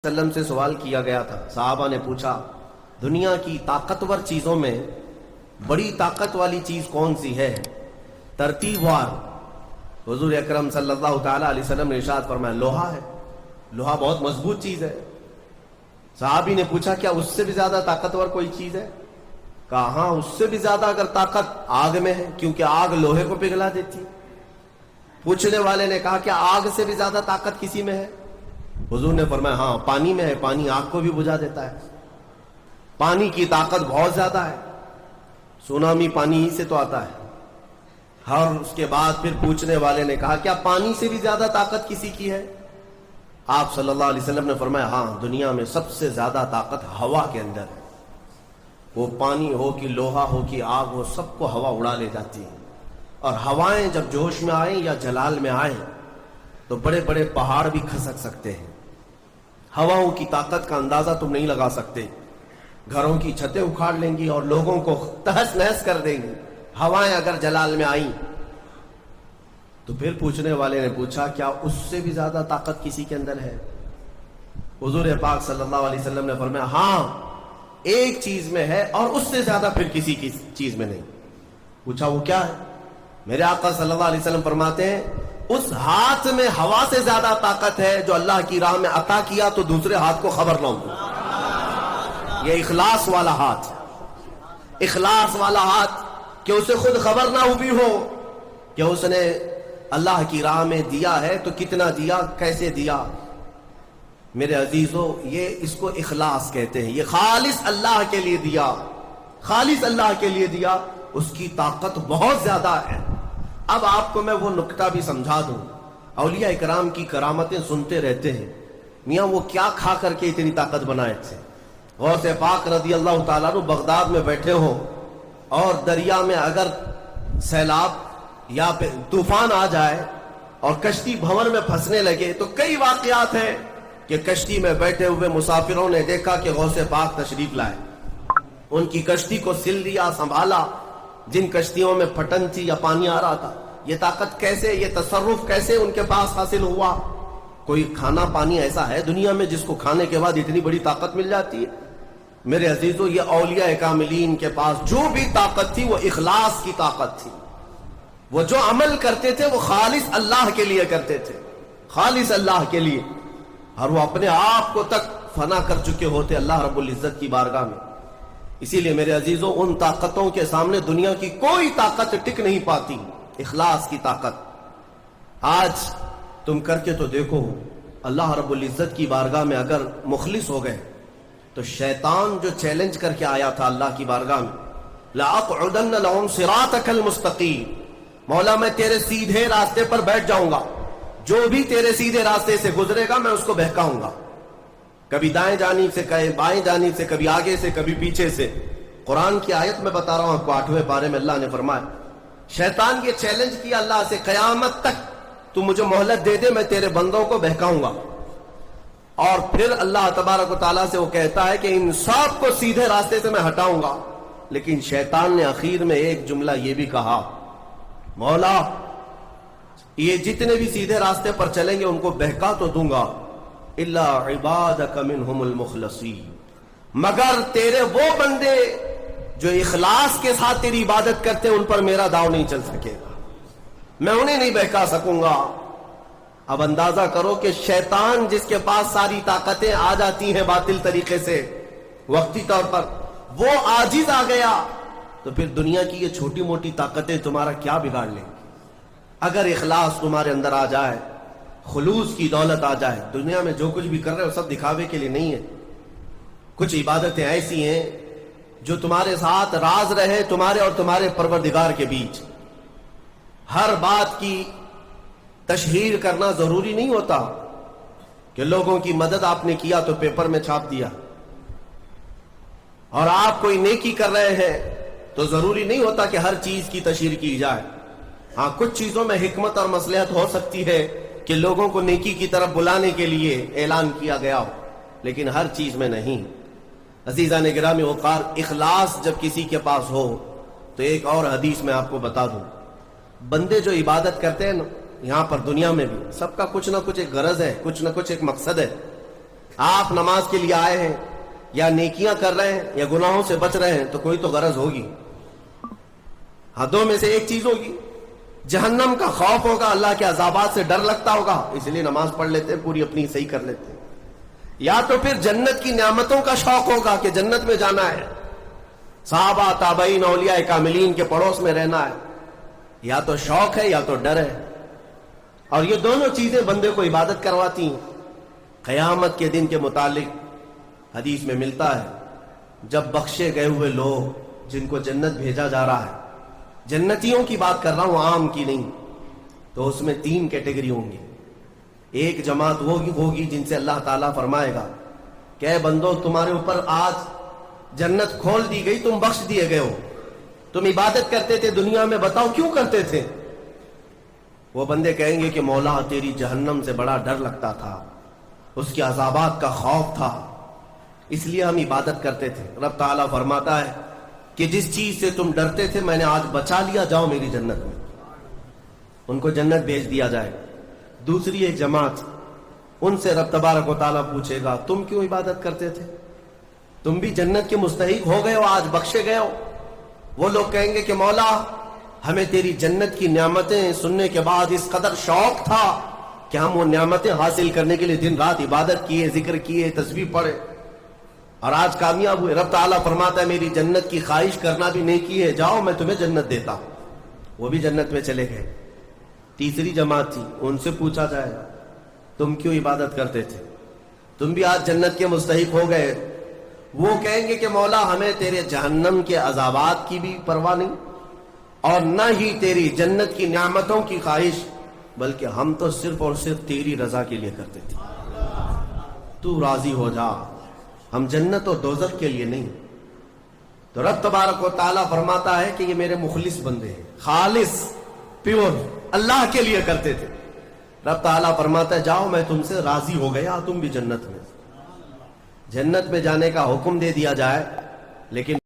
وسلم سے سوال کیا گیا تھا. صحابہ نے پوچھا دنیا کی طاقتور چیزوں میں بڑی طاقت والی چیز کون سی ہے؟ ترتیب وار حضور اکرم صلی اللہ تعالی علیہ وسلم نے ارشاد فرمایا لوہا ہے. لوہا بہت مضبوط چیز ہے. صحابی نے پوچھا کیا اس سے بھی زیادہ طاقتور کوئی چیز ہے؟ کہا ہاں اس سے بھی زیادہ اگر طاقت آگ میں ہے، کیونکہ آگ لوہے کو پگھلا دیتی. پوچھنے والے نے کہا کیا آگ سے بھی زیادہ طاقت کسی میں ہے؟ حضور نے فرمایا ہاں پانی میں ہے، پانی آگ کو بھی بجھا دیتا ہے. پانی کی طاقت بہت زیادہ ہے. سونامی پانی ہی سے تو آتا ہے. اور اس کے بعد پھر پوچھنے والے نے کہا کیا پانی سے بھی زیادہ طاقت کسی کی ہے؟ آپ صلی اللہ علیہ وسلم نے فرمایا ہاں دنیا میں سب سے زیادہ طاقت ہوا کے اندر ہے. وہ پانی ہو کہ لوہا ہو کہ آگ ہو، سب کو ہوا اڑا لے جاتی ہے. اور ہوائیں جب جوش میں آئیں یا جلال میں آئیں تو بڑے بڑے پہاڑ بھی کھسک سکتے ہیں. ہواؤں کی طاقت کا اندازہ تم نہیں لگا سکتے. گھروں کی چھتیں اکھاڑ لیں گی اور لوگوں کو تہس نہس کر دیں گی ہوائیں اگر جلال میں آئیں. تو پھر پوچھنے والے نے پوچھا کیا اس سے بھی زیادہ طاقت کسی کے اندر ہے؟ حضور پاک صلی اللہ علیہ وسلم نے فرمایا ہاں ایک چیز میں ہے اور اس سے زیادہ پھر کسی کی چیز میں نہیں. پوچھا وہ کیا ہے؟ میرے آقا صلی اللہ علیہ وسلم فرماتے ہیں اس ہاتھ میں ہوا سے زیادہ طاقت ہے جو اللہ کی راہ میں عطا کیا تو دوسرے ہاتھ کو خبر نہ ہو. یہ اخلاص والا ہاتھ، اخلاص والا ہاتھ کہ اسے خود خبر نہ ہوئی ہو کہ اس نے اللہ کی راہ میں دیا ہے تو کتنا دیا، کیسے دیا. میرے عزیزو یہ اس کو اخلاص کہتے ہیں. یہ خالص اللہ کے لیے دیا، خالص اللہ کے لیے دیا. اس کی طاقت بہت زیادہ ہے. اب آپ کو میں وہ نکتہ بھی سمجھا دوں. اولیاء اکرام کی کرامتیں سنتے رہتے ہیں. میاں وہ کیا کھا کر کے اتنی طاقت بنائے تھے. غوث پاک رضی اللہ تعالیٰ عنہ بغداد میں بیٹھے ہوں اور دریا میں اگر سیلاب یا طوفان آ جائے اور کشتی بھنور میں پھنسنے لگے تو کئی واقعات ہیں کہ کشتی میں بیٹھے ہوئے مسافروں نے دیکھا کہ غوث پاک تشریف لائے. ان کی کشتی کو سل دیا، سنبھالا. جن کشتیوں میں پھٹن تھی یا پانی آ رہا تھا، یہ طاقت کیسے، یہ تصرف کیسے ان کے پاس حاصل ہوا؟ کوئی کھانا پانی ایسا ہے دنیا میں جس کو کھانے کے بعد اتنی بڑی طاقت مل جاتی ہے؟ میرے عزیزو یہ اولیاء کاملین کے پاس جو بھی طاقت تھی وہ اخلاص کی طاقت تھی. وہ جو عمل کرتے تھے وہ خالص اللہ کے لیے کرتے تھے، خالص اللہ کے لیے. اور وہ اپنے آپ کو تک فنا کر چکے ہوتے اللہ رب العزت کی بارگاہ میں. اسی لیے میرے عزیزو ان طاقتوں کے سامنے دنیا کی کوئی طاقت ٹک نہیں پاتی. اخلاص کی طاقت. آج تم کر کے تو دیکھو اللہ رب العزت کی بارگاہ میں اگر مخلص ہو گئے تو شیطان جو چیلنج کر کے آیا تھا اللہ کی بارگاہ میں لَأَقْعُدَنَّ لَهُمْ صِرَاطَكَ الْمُسْتَقِيمَ، مولا میں تیرے سیدھے راستے پر بیٹھ جاؤں گا، جو بھی تیرے سیدھے راستے سے گزرے گا میں اس کو بہکاؤں گا. کبھی دائیں جانب سے، کبھی بائیں جانب سے، کبھی آگے سے، کبھی پیچھے سے. قرآن کی آیت میں بتا رہا ہوں آپ کو 8ویں پارے میں اللہ نے فرمایا شیطان یہ چیلنج کیا اللہ سے قیامت تک تو مجھے مہلت دے دے میں تیرے بندوں کو بہکاؤں گا. اور پھر اللہ تبارک و تعالیٰ سے وہ کہتا ہے کہ ان سب کو سیدھے راستے سے میں ہٹاؤں گا. لیکن شیطان نے اخیر میں ایک جملہ یہ بھی کہا مولا یہ جتنے بھی سیدھے راستے پر چلیں گے ان کو بہکا تو دوں گا الا عبادک منہم المخلصین، مگر تیرے وہ بندے جو اخلاص کے ساتھ تیری عبادت کرتے ہیں ان پر میرا داؤ نہیں چل سکے گا، میں انہیں نہیں بہکا سکوں گا. اب اندازہ کرو کہ شیطان جس کے پاس ساری طاقتیں آ جاتی ہیں باطل طریقے سے وقتی طور پر، وہ عاجز آ گیا تو پھر دنیا کی یہ چھوٹی موٹی طاقتیں تمہارا کیا بگاڑ لیں گی؟ اگر اخلاص تمہارے اندر آ جائے، خلوص کی دولت آ جائے. دنیا میں جو کچھ بھی کر رہے ہو سب دکھاوے کے لیے نہیں ہے. کچھ عبادتیں ایسی ہیں جو تمہارے ساتھ راز رہے تمہارے اور تمہارے پروردگار کے بیچ. ہر بات کی تشہیر کرنا ضروری نہیں ہوتا کہ لوگوں کی مدد آپ نے کیا تو پیپر میں چھاپ دیا، اور آپ کوئی نیکی کر رہے ہیں تو ضروری نہیں ہوتا کہ ہر چیز کی تشہیر کی جائے. ہاں کچھ چیزوں میں حکمت اور مصلحت ہو سکتی ہے کہ لوگوں کو نیکی کی طرف بلانے کے لیے اعلان کیا گیا ہو، لیکن ہر چیز میں نہیں. عزیزان گرامی وقار، اخلاص جب کسی کے پاس ہو تو ایک اور حدیث میں آپ کو بتا دوں. بندے جو عبادت کرتے ہیں نا یہاں پر دنیا میں بھی سب کا کچھ نہ کچھ ایک غرض ہے، کچھ نہ کچھ ایک مقصد ہے. آپ نماز کے لیے آئے ہیں یا نیکیاں کر رہے ہیں یا گناہوں سے بچ رہے ہیں تو کوئی تو غرض ہوگی، حدوں میں سے ایک چیز ہوگی، جہنم کا خوف ہوگا، اللہ کے عذابات سے ڈر لگتا ہوگا، اس لیے نماز پڑھ لیتے ہیں، پوری اپنی صحیح کر لیتے ہیں، یا تو پھر جنت کی نعمتوں کا شوق ہوگا کہ جنت میں جانا ہے، صحابہ تابعین اولیاء کاملین کے پڑوس میں رہنا ہے، یا تو شوق ہے یا تو ڈر ہے، اور یہ دونوں چیزیں بندے کو عبادت کرواتی ہیں۔ قیامت کے دن کے متعلق حدیث میں ملتا ہے، جب بخشے گئے ہوئے لوگ جن کو جنت بھیجا جا رہا ہے، جنتیوں کی بات کر رہا ہوں، عام کی نہیں، تو اس میں 3 کیٹیگری ہوں گی۔ ایک جماعت وہ ہوگی جن سے اللہ تعالیٰ فرمائے گا کہ اے بندو، تمہارے اوپر آج جنت کھول دی گئی، تم بخش دیے گئے ہو، تم عبادت کرتے تھے دنیا میں، بتاؤ کیوں کرتے تھے؟ وہ بندے کہیں گے کہ مولا تیری جہنم سے بڑا ڈر لگتا تھا، اس کے عذابات کا خوف تھا، اس لیے ہم عبادت کرتے تھے۔ رب تعالیٰ فرماتا ہے کہ جس چیز سے تم ڈرتے تھے میں نے آج بچا لیا، جاؤ میری جنت میں، ان کو جنت بھیج دیا جائے۔ دوسری ایک جماعت، ان سے رب تبارک و تعالیٰ پوچھے گا تم کیوں عبادت کرتے تھے؟ تم بھی جنت کے مستحق ہو گئے ہو، آج بخشے گئے ہو۔ وہ لوگ کہیں گے کہ مولا ہمیں تیری جنت کی نعمتیں سننے کے بعد اس قدر شوق تھا کہ ہم وہ نعمتیں حاصل کرنے کے لیے دن رات عبادت کیے، ذکر کیے، تسبیح پڑھے، اور آج کامیاب ہوئے۔ رب تعالیٰ فرماتا ہے میری جنت کی خواہش کرنا بھی نیکی ہے، جاؤ میں تمہیں جنت دیتا ہوں۔ وہ بھی جنت میں چلے گئے۔ تیسری جماعت تھی، ان سے پوچھا جائے گا تم کیوں عبادت کرتے تھے؟ تم بھی آج جنت کے مستحق ہو گئے۔ وہ کہیں گے کہ مولا ہمیں تیرے جہنم کے عذابات کی بھی پرواہ نہیں، اور نہ ہی تیری جنت کی نعمتوں کی خواہش، بلکہ ہم تو صرف اور صرف تیری رضا کے لیے کرتے تھے، تو راضی ہو جا، ہم جنت اور دوزخ کے لیے نہیں۔ تو رب تبارک و تعالیٰ فرماتا ہے کہ یہ میرے مخلص بندے ہیں، خالص پیور اللہ کے لیے کرتے تھے۔ رب تعالیٰ فرماتا ہے جاؤ میں تم سے راضی ہو گیا، تم بھی جنت میں۔ جنت میں جانے کا حکم دے دیا جائے، لیکن